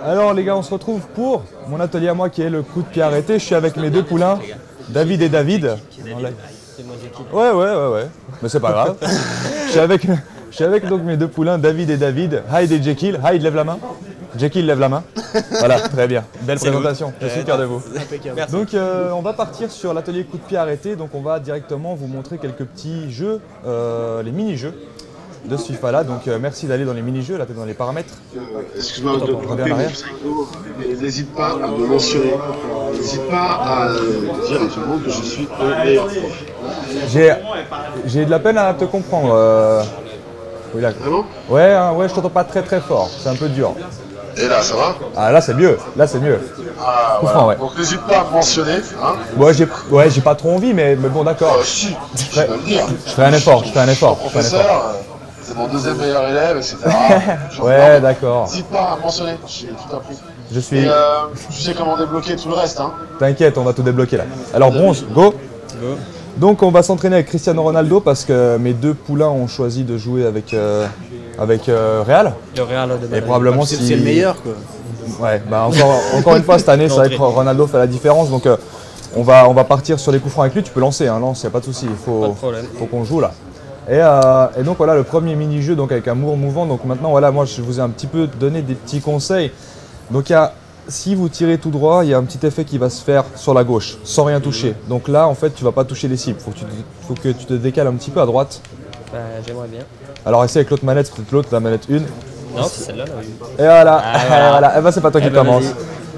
Alors les gars, on se retrouve pour mon atelier à moi qui est le coup de pied arrêté. Je suis avec mes deux poulains, David et David. Ouais. Mais c'est pas grave. je suis avec donc mes deux poulains, David et David. Hyde et Jekyll. Hyde, lève la main. Jekyll, lève la main. Voilà, très bien. Belle présentation. Je suis fier de vous. Donc on va partir sur l'atelier coup de pied arrêté. Donc on va directement vous montrer quelques petits jeux, les mini-jeux de ce FIFA là, donc merci d'aller dans les mini-jeux, là tu es dans les paramètres. Excuse-moi de couper, mais n'hésite pas à me mentionner, n'hésite pas à dire à tout le monde que je suis le meilleur prof. J'ai de la peine à te comprendre. Oui, là. Vraiment? Ouais, je t'entends pas très fort, c'est un peu dur. Et là, ça va? Ah là c'est mieux, Ah, Coup voilà. franc, ouais. Donc n'hésite pas à me mentionner. Hein. Ouais, j'ai pas trop envie, mais bon d'accord. Si, tu vas le dire. Je ferai un effort. Professeur, c'est mon deuxième meilleur élève, etc. Ouais, d'accord. N'hésite pas à mentionner, j'ai tout appris. Je suis... Et tu sais comment débloquer tout le reste, hein. T'inquiète, on va tout débloquer là. Alors bronze, go. Donc on va s'entraîner avec Cristiano Ronaldo parce que mes deux poulains ont choisi de jouer avec Real. Le Real de Et probablement c'est le meilleur quoi. Ouais, bah encore une fois cette année, c'est vrai que Ronaldo fait la différence. Donc on va partir sur les coups francs avec lui. Tu peux lancer, hein, lance, y a pas de souci. Il faut qu'on joue là. Et donc voilà le premier mini-jeu donc avec un mouvant. Donc maintenant voilà, moi je vous ai un petit peu donné des petits conseils. Donc si vous tirez tout droit, il y a un petit effet qui va se faire sur la gauche, sans rien toucher. Donc là en fait tu vas pas toucher les cibles. Faut que tu te décales un petit peu à droite. Bah, j'aimerais bien. Alors essaye avec l'autre manette, peut-être l'autre, la manette 1. Non, c'est celle-là. Et voilà, voilà. Et ben c'est pas toi qui commence.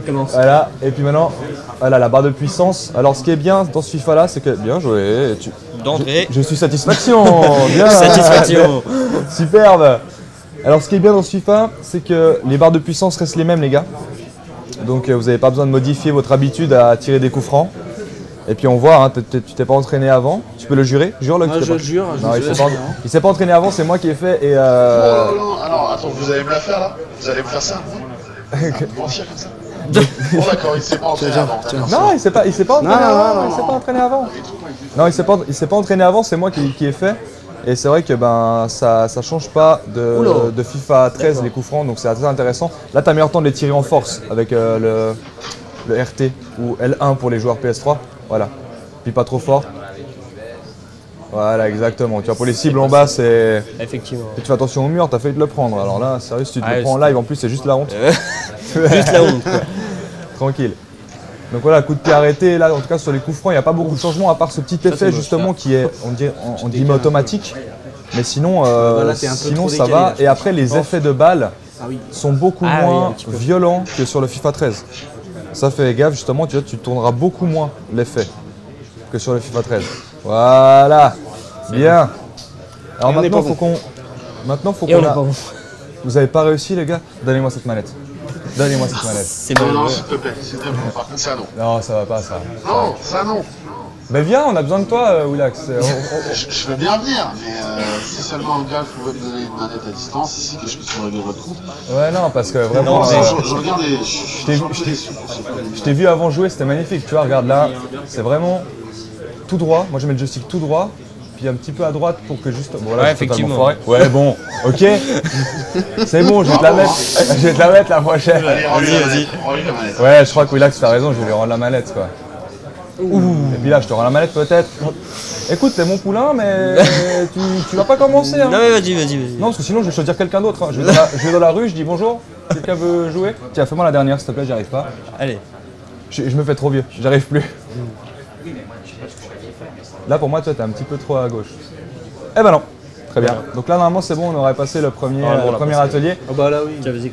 Commence. Voilà, et puis maintenant, voilà la barre de puissance. Alors ce qui est bien dans ce FIFA là, c'est que bien joué. Je suis satisfaction. Bien. Satisfaction. Superbe. Alors ce qui est bien dans ce FIFA, c'est que les barres de puissance restent les mêmes les gars. Donc vous n'avez pas besoin de modifier votre habitude à tirer des coups francs. Et puis on voit, hein, tu t'es pas entraîné avant. Tu peux le jurer? Jure-le que tu t'es pas... jure. Non, il s'est pas entraîné avant, c'est moi qui ai fait et Non, alors attends, vous allez me la faire là? Vous allez me faire ça? Mentir comme ça? Bon d'accord, il s'est pas entraîné avant. Non, il s'est pas entraîné avant. Il s'est pas entraîné avant. Non, il s'est pas entraîné avant, c'est moi qui ai fait. Et c'est vrai que ben ça change pas de FIFA 13 les coups francs, donc c'est assez intéressant. Là, tu as meilleur temps de les tirer en force avec le RT ou L1 pour les joueurs PS3. Voilà. Puis pas trop fort. Voilà, exactement. Tu vois, pour les cibles en bas, c'est... Effectivement. Et tu fais attention au mur, t'as failli te le prendre. Alors là, sérieux, si tu te le prends en live, en plus, c'est juste la honte. Juste la honte. Tranquille. Donc voilà, coup de pied arrêté. Là, en tout cas, sur les coups francs, il n'y a pas beaucoup de changements, à part ce petit effet, justement, qui est, on dit automatique. Mais sinon, sinon ça va. Et après, les effets de balle sont beaucoup moins violents que sur le FIFA 13. Ça fait gaffe, justement, tu vois, tu tourneras beaucoup moins l'effet que sur le FIFA 13. Voilà, bien. Alors maintenant, faut qu'on... Vous avez pas réussi, les gars? Donnez-moi cette manette. Donnez-moi cette manette. C'est bon. Non, s'il te plaît. Par contre, ça non. Non, ça va pas, ça. Non, ça non. Mais viens, on a besoin de toi, Willax. Je veux bien venir, mais si seulement un gars pouvait me donner une manette à distance ici, que je puisse régler votre compte. Ouais, non, parce que vraiment... Je regarde et je t'ai vu avant jouer, c'était magnifique. Tu vois, regarde là, c'est vraiment tout droit. Moi, je mets le joystick tout droit, puis un petit peu à droite pour que juste... Bon, là, ouais, effectivement. Ouais, bon, ok. C'est bon, je vais te la mettre. Je vais te la mettre la prochaine. Allez, vas-y. Ouais, je crois que Willax fait raison, je vais lui rendre la manette, quoi. Et puis là, je te rends la manette peut-être. Écoute, t'es mon poulain, mais tu vas pas commencer. Hein. Non, mais vas-y. Non, parce que sinon, je vais choisir quelqu'un d'autre. Hein. Je vais dans la rue, je dis bonjour, quelqu'un veut jouer? Tiens, fais-moi la dernière, s'il te plaît, j'y arrive pas. Allez. Je me fais trop vieux, j'arrive plus. Là, pour moi, toi, t'es un petit peu trop à gauche. Eh ben non. Très bien. Donc là, normalement, c'est bon, on aurait passé le premier atelier. Ah bah là, oui. Tiens, vas-y.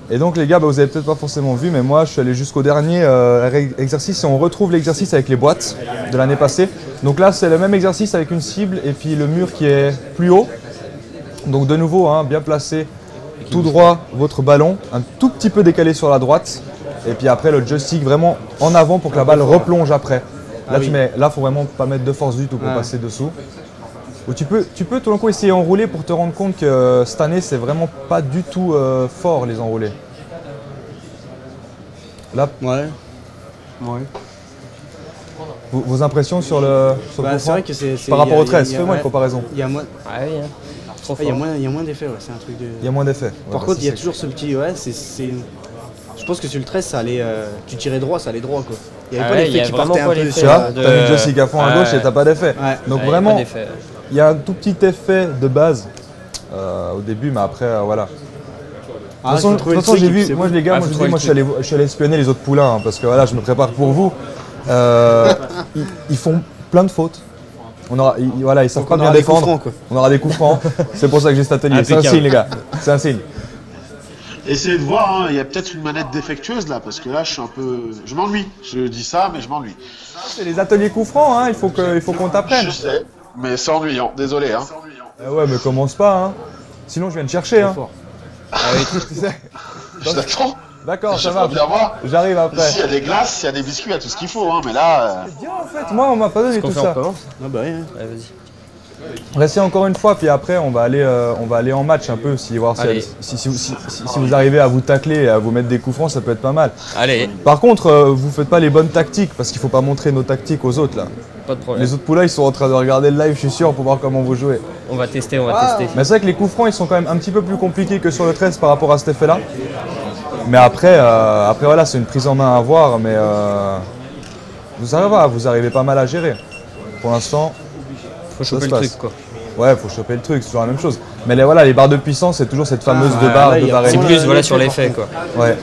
Et donc les gars, vous avez peut-être pas forcément vu, mais moi je suis allé jusqu'au dernier exercice et on retrouve l'exercice avec les boîtes de l'année passée. Donc là c'est le même exercice avec une cible et puis le mur qui est plus haut. Donc de nouveau, hein, bien placé, tout droit votre ballon, un tout petit peu décalé sur la droite. Et puis après le joystick vraiment en avant pour que la balle replonge après. Là là faut vraiment pas mettre de force du tout pour passer dessous. Ou tu peux tout d'un coup essayer d'enrouler pour te rendre compte que cette année c'est vraiment pas du tout fort les enroulés. Là, vos impressions sur le c'est vrai que c'est par rapport au 13, fais-moi une comparaison. Il y a moins, Trop il y a moins d'effets, c'est un truc de... Il y a moins d'effets. Par contre, il y a toujours ce petit, c'est Je pense que sur le 13, ça allait, tu tirais droit, ça allait droit quoi. Il y avait Ah pas ouais, l'effet il y a qui vraiment partait un pas peu. l'effet, Tu vois, de- t'as mis Jossic à fond à gauche et t'as pas d'effet. Ouais. Donc Ouais, vraiment, pas d'effet. il y a un tout petit effet de base au début, mais après, voilà. De toute façon, j'ai vu, moi les gars, Ah, moi, faut je, dis, trouver moi le je suis allé espionner les autres poulains, hein, parce que voilà, je me prépare pour vous. Ils font plein de fautes. Voilà, ils savent pas on bien aura des coups défendre. francs, quoi. On aura des coups francs. C'est pour ça que j'ai cet atelier. C'est un Impeccable. signe, les gars. C'est un signe. Essayez de voir, hein, il y a peut-être une manette défectueuse là, parce que là je suis un peu. Je m'ennuie. Je dis ça, mais je m'ennuie. C'est les ateliers coups francs, hein. Il faut qu'on t'apprenne. Je sais, mais c'est ennuyant, désolé. Hein. Ouais, mais commence pas, hein. Sinon, je viens te chercher, hein. Ah oui. Tu sais. Je t'attends. D'accord, ça J'aimerais va. bien voir. J'arrive après. S'il y a des glaces, s'il y a des biscuits, il y a tout ce qu'il faut, hein, mais là. Bien, en fait, moi, on m'a pas donné Qu'on tout fait, on ça. commence. Ah bah ouais. Ouais, vas-y. Restez encore une fois, puis après, on va aller en match un peu, voir Allez. si vous arrivez à vous tacler et à vous mettre des coups francs, ça peut être pas mal. Allez, Par contre, vous faites pas les bonnes tactiques, parce qu'il faut pas montrer nos tactiques aux autres, là. pas de problème. Les autres poulas, ils sont en train de regarder le live, je suis sûr, pour voir comment vous jouez. On va tester, on va tester. Mais c'est vrai que les coups francs, ils sont quand même un petit peu plus compliqués que sur le 13 par rapport à cet effet-là. Mais après, voilà, c'est une prise en main à voir, mais vous arrivez pas mal à gérer. Pour l'instant, Faut ça choper se le passe. truc quoi. Ouais, faut choper le truc, c'est toujours la même chose. Mais les barres de puissance, c'est toujours cette fameuse deux barres, là, deux il y a barres et C'est demie. plus voilà sur l'effet quoi. Ouais.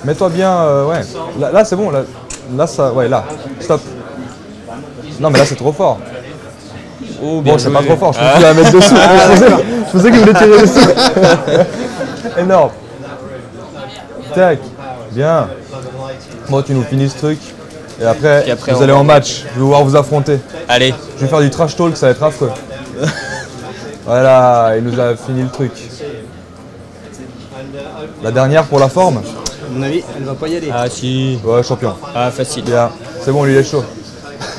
Mets-toi bien, ouais. Là, c'est bon, là, ça, ouais, là. Stop. Non, mais là, c'est trop fort. Oh, Bon, bien c'est joué. pas trop fort, je pensais qu'il la mettre dessous. Je pensais qu'il voulait tirer dessous. Énorme. Tac. Bien. Bon, tu nous finis ce truc. Et après, Puis après, vous on allez va- en match. Je vais voir vous affronter. Allez, Je vais faire du trash talk, ça va être affreux. Voilà, il nous a fini le truc. La dernière pour la forme. À mon avis, elle va pas y aller. ah si, Ouais, champion. ah facile. Bien. C'est bon, lui, il est chaud.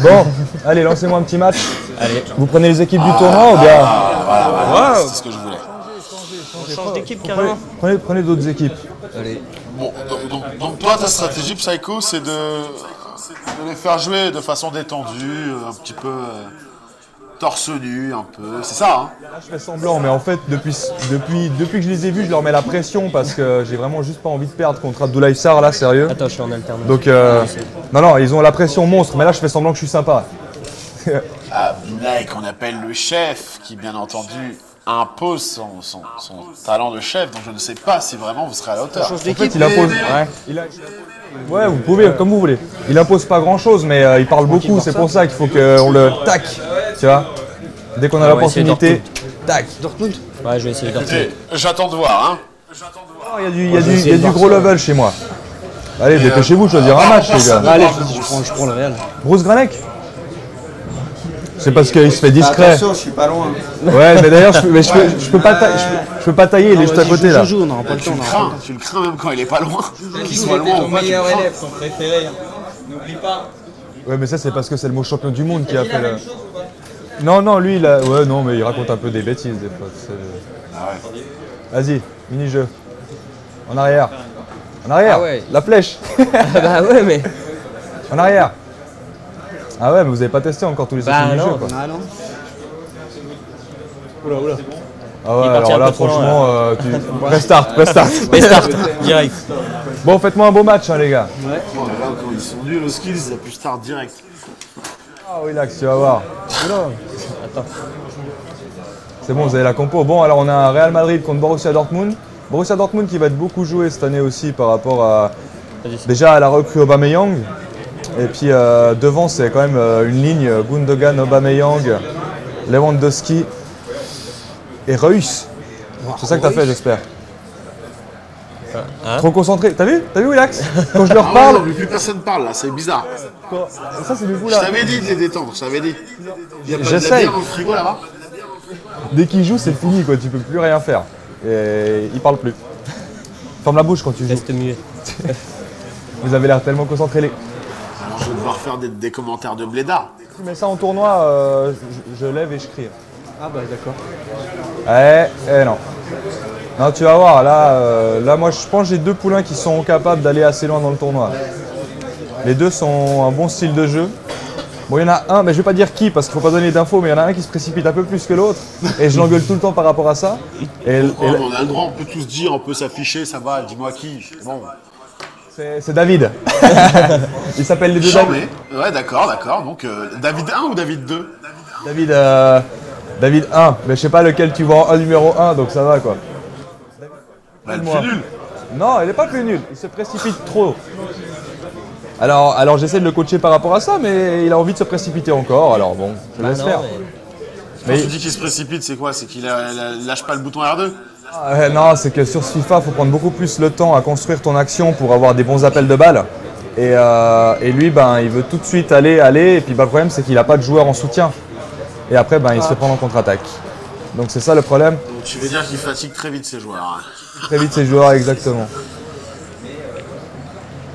Bon, allez, lancez-moi un petit match. Allez, Vous prenez les équipes du tournoi ou bien waouh, C'est ce que je voulais. on change d'équipe carrément. prenez d'autres équipes. Bon, donc toi, ta stratégie, Psycho, c'est de les faire jouer de façon détendue, un petit peu torse nu, un peu. C'est ça, hein? Là, je fais semblant, mais en fait, depuis que je les ai vus, je leur mets la pression parce que j'ai vraiment juste pas envie de perdre contre Abdoulaye Sarr, là, sérieux. Attends, je suis en alternance. Donc, non, ils ont la pression monstre, mais là, je fais semblant que je suis sympa. Abdoulaye, qu'on appelle le chef, qui bien entendu impose son talent de chef, donc je ne sais pas si vraiment vous serez à la hauteur. En fait, il impose. Ouais, vous pouvez, comme vous voulez. Il impose pas grand chose, mais il parle beaucoup, c'est pour ça qu'il faut qu'on le tac. Tu vois? Dès qu'on a Ah, on va essayer l'opportunité, tac. Dortmund. Ouais, je vais essayer de Écoutez, j'attends de voir, hein. Oh, il y a du gros level chez moi. Allez, dépêchez-vous de choisir un match, les gars. Allez, je prends le Real. Bruce Granek? C'est parce qu'il se fait discret. Attention, je suis pas loin. Ouais, mais d'ailleurs, je peux pas tailler, il est juste à côté là. Je joue, on n'aura pas le temps. Tu le crains même quand il est pas loin. Qu'il soit loin ou pas, tu le crains. élève, son préféré. N'oublie pas. Ouais, mais ça, c'est parce que c'est le mot champion du monde qui a fait le. Non, lui, il a. Ouais, non, mais il raconte un peu des bêtises des fois. Vas-y, mini-jeu. En arrière. En arrière. Ah ouais. La flèche. bah ouais, mais. En arrière. Ah ouais, mais vous avez pas testé encore tous les autres Bah mini-jeux, non. quoi. Ah non. Ah ouais, Il est parti alors un là, peu trop franchement, loin, prestart. Mais start, direct. Bon, faites-moi un beau match, hein, les gars. Oh là là, quand ils sont nuls aux skills, ils appuient start direct. Ah, relax, tu vas voir. C'est bon, vous avez la compo. Bon, alors on a un Real Madrid contre Borussia Dortmund. Borussia Dortmund qui va être beaucoup joué cette année aussi par rapport à déjà à la recrue Aubameyang. Et puis devant, c'est quand même une ligne Gundogan, Aubameyang, Lewandowski et Reus. C'est ça que t'as fait, j'espère. Hein? Trop concentré. T'as vu, Willax? Quand je leur Ah ouais, parle, non, mais plus personne parle là, c'est bizarre. ça c'est du coup Je là. t'avais dit de les détendre, je t'avais dit. Il y a pas de la J'essaye. bière dans le frigo là-bas? Dès qu'ils jouent, c'est fini, quoi. Tu peux plus rien faire. Et ils parlent plus. Ferme la bouche quand tu joues. Reste muet. Vous avez l'air tellement concentrés. Alors je vais devoir faire des commentaires de blédard. Tu mets ça en tournoi, je lève et je crie. Ah bah d'accord. Non. Non, tu vas voir, là moi je pense que j'ai deux poulains qui sont capables d'aller assez loin dans le tournoi. Les deux sont un bon style de jeu. Bon, il y en a un, mais je vais pas dire qui parce qu'il faut pas donner d'infos, mais il y en a un qui se précipite un peu plus que l'autre. Et je l'engueule tout le temps par rapport à ça. Et Oh, mais on a le droit, on peut tous dire, on peut s'afficher, ça va, dis-moi qui. C'est bon. C'est David. Il s'appelle les deux David. Chambé. Ouais, d'accord, d'accord. Donc, David 1 ou David 2? David 1. Mais je sais pas lequel tu vois en numéro 1, donc ça va quoi. Bah, le Moi. plus nul. Non, il est pas plus nul. Il se précipite trop. Alors j'essaie de le coacher par rapport à ça, mais il a envie de se précipiter encore. Alors bon, je le laisse faire. Quand tu dis qu'il se précipite, c'est quoi? C'est qu'il lâche pas le bouton R2? Non, c'est que sur ce FIFA, il faut prendre beaucoup plus le temps à construire ton action pour avoir des bons appels de balles. Et lui, ben, il veut tout de suite aller. Et puis ben, le problème, c'est qu'il n'a pas de joueur en soutien. Et après, ben, il se fait prendre en contre-attaque. Donc c'est ça le problème. Donc, tu veux dire qu'il fatigue très vite ses joueurs. Hein. Très vite ses joueurs, exactement.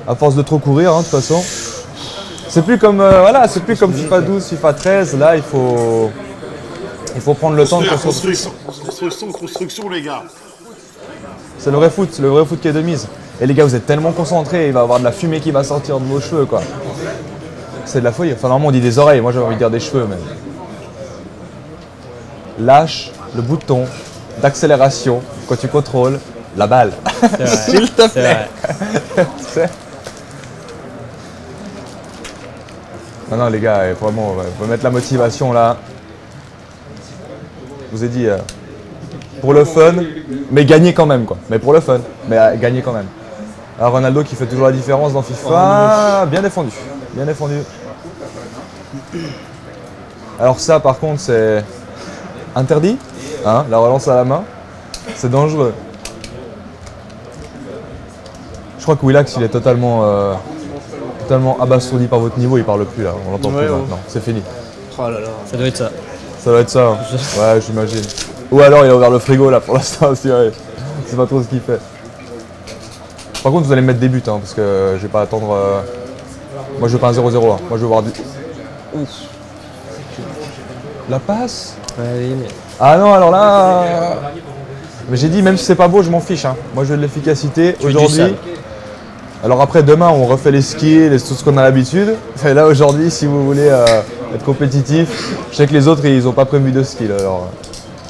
À force de trop courir, hein, de toute façon. C'est plus comme c'est plus comme FIFA 12, FIFA 13. Là, il faut prendre le temps de construire. Construction, les gars. C'est le vrai foot qui est de mise. Et les gars, vous êtes tellement concentrés, il va y avoir de la fumée qui va sortir de vos cheveux, quoi. C'est de la folie. Enfin, normalement, on dit des oreilles. Moi, j'ai envie de dire des cheveux, même. Lâche le bouton d'accélération quand tu contrôles la balle. S'il te plaît. Non, les gars, vraiment, on va mettre la motivation là. Je vous ai dit, pour le fun, mais gagner quand même, quoi. Mais pour le fun, mais gagner quand même. Alors Ronaldo qui fait toujours la différence dans FIFA, bien défendu, bien défendu. Alors ça, par contre, c'est interdit, hein, la relance à la main, c'est dangereux. Je crois que Willax, il est totalement abasourdi par votre niveau, il parle plus là, on l'entend plus maintenant, c'est fini. Oh là là. Ça doit être ça. Ça doit être ça, hein. Ouais, j'imagine. Ou alors il a ouvert le frigo là pour l'instant aussi, ouais. Je sais pas trop ce qu'il fait. Par contre, vous allez me mettre des buts, hein, parce que je vais pas attendre. Moi, je veux pas un 0-0 là. Moi, je veux voir du. Ouf. La passe. Ouais, oui, mais... Ah non, alors là. Mais j'ai dit, même si c'est pas beau, je m'en fiche. Hein. Moi, je veux de l'efficacité aujourd'hui. Alors après, demain, on refait les skills et tout ce qu'on a l'habitude. Et là, aujourd'hui, si vous voulez être compétitif, je sais que les autres, ils ont pas prévu de skills. Alors,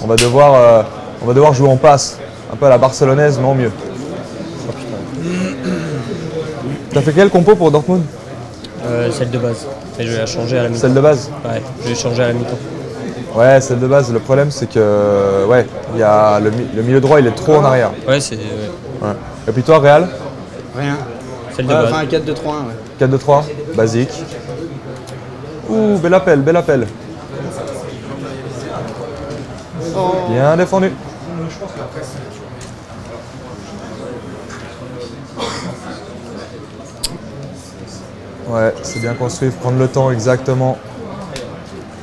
on va devoir jouer en passe. Un peu à la barcelonaise, mais en mieux. T'as fait quel compo pour Dortmund? Celle de base. Et je vais la changer à la mi-temps. Celle de base? Ouais, je vais changer à la mi-temps. Ouais, celle de base. Le problème, c'est que il y a le milieu droit, il est trop en arrière. Ouais, c'est... Ouais. Et puis toi, Real? Rien. Celle de base. Enfin, 4-2-3-1, ouais. 4-2-3, basique. Ouh, bel appel, bel appel. Bien défendu. Ouais, c'est bien construit, prendre le temps exactement.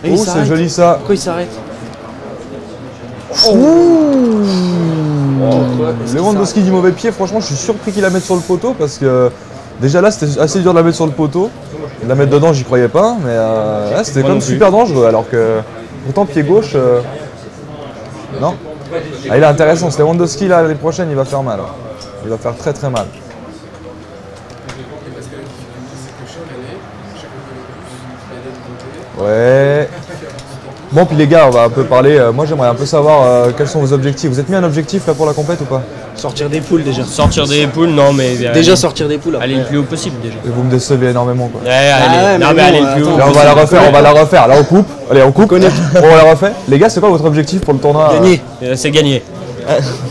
Et il Oh, c'est s'arrête. joli ça. Pourquoi il s'arrête? Lewandowski du mauvais pied, franchement, je suis surpris qu'il la mette sur le poteau parce que déjà là, c'était assez dur de la mettre sur le poteau. De la mettre dedans, j'y croyais pas, mais là, c'était quand même super dangereux. Alors que pourtant, pied gauche, non. Ah, il est intéressant, ce Lewandowski là, l'année prochaine, il va faire mal. Il va faire très très mal. Ouais. Bon, puis les gars, on va un peu parler. Moi, j'aimerais un peu savoir quels sont vos objectifs. Vous êtes mis un objectif là pour la compète ou pas? Sortir des poules déjà. Sortir des poules, non, mais... Déjà sortir des poules. Aller le plus haut possible, déjà. Et vous me décevez énormément quoi. Ouais, allez, ouais, non, mais mais bon, aller le plus haut. attends. Là, on va la refaire, on va la refaire. Là, on coupe. Allez, on coupe. On la refait. Les gars, c'est quoi votre objectif pour le tournoi? Gagner. C'est gagné.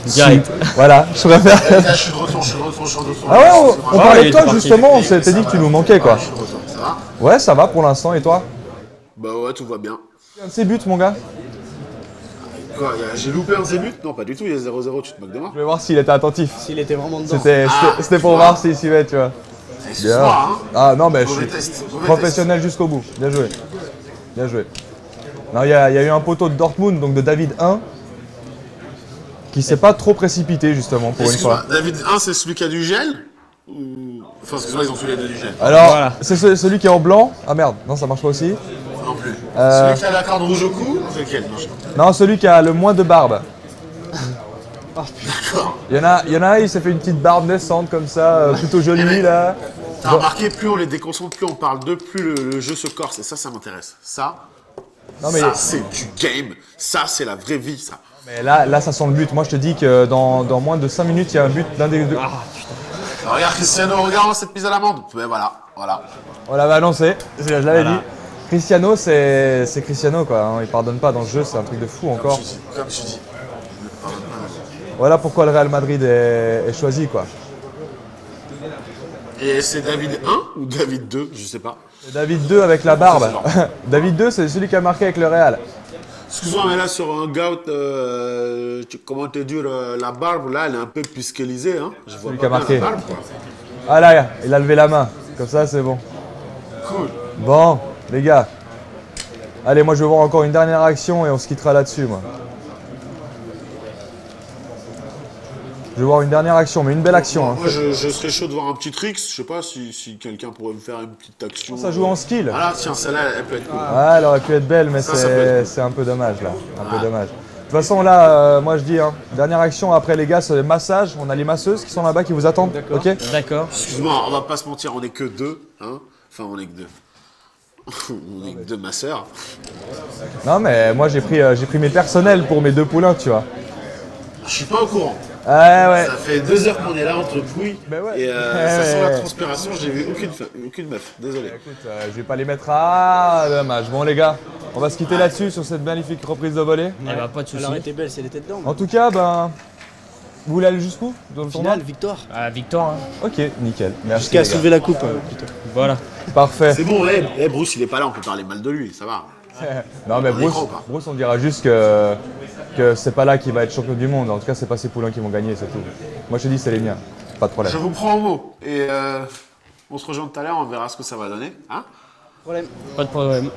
Direct. Voilà, je préfère. Là, je suis de retour. Ah ouais, on parlait il de toi est parti. justement, on s'était dit que tu nous manquais quoi. Ça va? Ouais, ça va pour l'instant, et toi? Bah ouais, tout va bien. Un de ces buts, mon gars. Quoi, j'ai loupé un de ses buts? Non, pas du tout, il y a 0-0, tu te moques de moi. Je vais voir s'il était attentif. S'il était vraiment dedans. C'était pour voir s'il suivait, tu vois. C'est ce soir, hein. Ah non, mais je suis Mauvais test. professionnel jusqu'au bout. Bien joué. Bien joué. Non, il y a eu un poteau de Dortmund, donc de David 1, qui s'est pas trop précipité justement pour une fois. Excuse-moi, David 1, c'est celui qui a du gel? Ou... Enfin, parce que là, ils ont tous les deux du gel. Alors, Voilà. c'est celui qui est en blanc. Ah merde, non, ça marche pas aussi. Non plus. Celui qui a la corde rouge au cou? C'est lequel? Non, je- Non, celui qui a le moins de barbe. D'accord. Il y en a un, il s'est fait une petite barbe naissante comme ça, plutôt jolie là. T'as remarqué, plus on les déconcentre, plus on parle d'eux, plus le jeu se corse. Et ça m'intéresse. Ça, Non, mais- ça c'est du game. Ça, c'est la vraie vie, ça. Mais là, ça sent le but. Moi, je te dis que dans moins de 5 minutes, il y a un but d'un des deux. Regarde Cristiano, regarde cette mise à l'amende. Mais voilà, voilà. On l'avait annoncé, je l'avais dit. Cristiano, c'est Cristiano quoi, hein. Il pardonne pas dans ce jeu, c'est un truc de fou encore. Comme je dis. Voilà pourquoi le Real Madrid est choisi quoi. Et c'est David 1 ou David 2, je sais pas. David 2 avec la barbe. David 2, c'est celui qui a marqué avec le Real. Excuse-moi, mais là sur un gout, comment te dire, la barbe là, elle est un peu piskelisée. Hein. Je vois Celui pas qui a bien marqué. la barbe, quoi. Ah là, il a levé la main. Comme ça, c'est bon. Cool. Bon, les gars. Allez, moi je vais voir encore une dernière action et on se quittera là-dessus, moi. Je vais voir une dernière action, mais une belle action. Hein. Moi, je serais chaud de voir un petit trick. Je sais pas si quelqu'un pourrait me faire une petite action. Ça joue en skill. Ah là, tiens, celle-là, elle peut être cool. Ouais, elle aurait pu être belle, mais Ça peut être c'est un peu dommage là. Un peu dommage. De toute façon, là, moi je dis, hein, dernière action après les gars, c'est le massage. On a les masseuses qui sont là-bas qui vous attendent. Ok. D'accord. Excuse-moi, on va pas se mentir, on est que deux. Hein. Enfin, on est que deux. On est que deux masseurs. Non, mais moi j'ai pris mes personnels pour mes 2 poulains, tu vois. Je suis pas au courant. Ouais, ouais. Ça fait 2 heures qu'on est là entre couilles. Ben ouais. Et ça sent la transpiration, j'ai vu aucune meuf. Désolé. Écoute, je vais pas les mettre à dommage. Bon les gars, on va se quitter là-dessus sur cette magnifique reprise de volée. Eh bah, pas de soucis. Elle aurait été belle si elle était dedans. En tout cas, ben, vous voulez aller jusqu'où dans le tournoi? Finale, victoire. Ah, victoire. Hein. Ok, nickel. Merci. Jusqu'à les gars. soulever la coupe, plutôt. Voilà. Parfait. C'est bon, Bruce, il est pas là, on peut parler mal de lui, ça va. Non mais On Bruce, écran ou pas Bruce, on dira juste que c'est pas là qu'il va être champion du monde. En tout cas, c'est pas ses poulains qui vont gagner, c'est tout. Moi, je te dis, c'est les miens. Pas de problème. Je vous prends au mot. Et on se rejoint tout à l'heure, on verra ce que ça va donner. Hein Pas de problème.